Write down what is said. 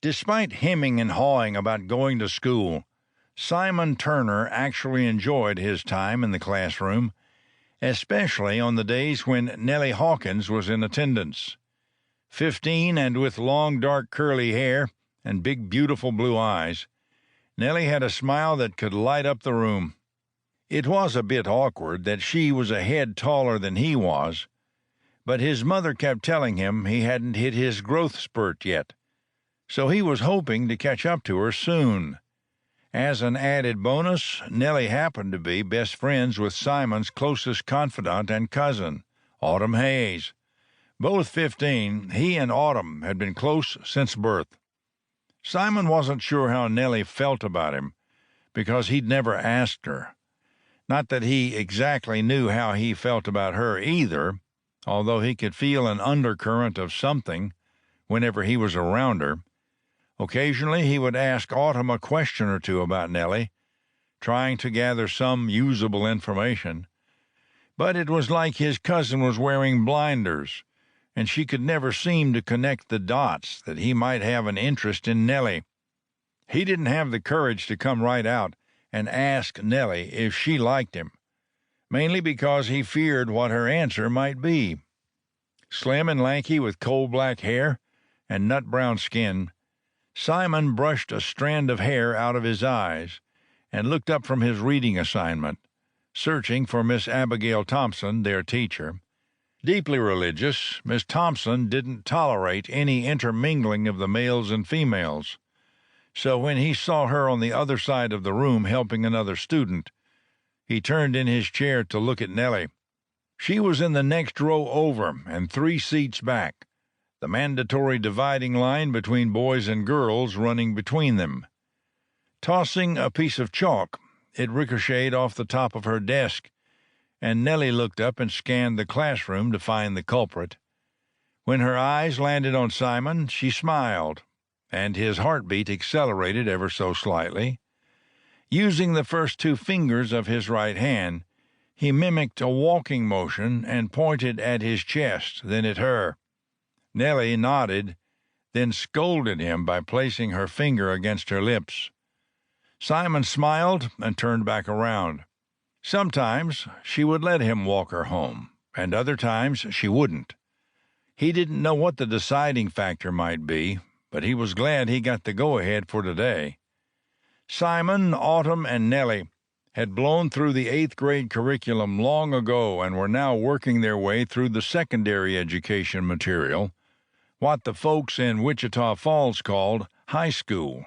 Despite hemming and hawing about going to school, Simon Turner actually enjoyed his time in the classroom, especially on the days when Nellie Hawkins was in attendance. 15 and with long dark curly hair and big beautiful blue eyes, Nellie had a smile that could light up the room. It was a bit awkward that she was a head taller than he was, but his mother kept telling him he hadn't hit his growth spurt yet, so he was hoping to catch up to her soon. As an added bonus, Nellie happened to be best friends with Simon's closest confidant and cousin, Autumn Hayes. Both 15, he and Autumn had been close since birth. Simon wasn't sure how Nellie felt about him, because he'd never asked her. Not that he exactly knew how he felt about her either, although he could feel an undercurrent of something whenever he was around her. Occasionally he would ask Autumn a question or two about Nellie, trying to gather some usable information. But it was like his cousin was wearing blinders, and she could never seem to connect the dots that he might have an interest in Nellie. He didn't have the courage to come right out and ask Nellie if she liked him, mainly because he feared what her answer might be. Slim and lanky with coal-black hair and nut-brown skin, Simon brushed a strand of hair out of his eyes and looked up from his reading assignment, searching for Miss Abigail Thompson, their teacher. Deeply religious, Miss Thompson didn't tolerate any intermingling of the males and females, so when he saw her on the other side of the room helping another student, he turned in his chair to look at Nellie. She was in the next row over and 3 seats back, the mandatory dividing line between boys and girls running between them. Tossing a piece of chalk, it ricocheted off the top of her desk, and Nellie looked up and scanned the classroom to find the culprit. When her eyes landed on Simon, she smiled, and his heartbeat accelerated ever so slightly. Using the first 2 fingers of his right hand, he mimicked a walking motion and pointed at his chest, then at her. Nellie nodded, then scolded him by placing her finger against her lips. Simon smiled and turned back around. Sometimes she would let him walk her home, and other times she wouldn't. He didn't know what the deciding factor might be, but he was glad he got the go-ahead for today. Simon, Autumn, and Nellie had blown through the 8th grade curriculum long ago and were now working their way through the secondary education material, what the folks in Wichita Falls called high school.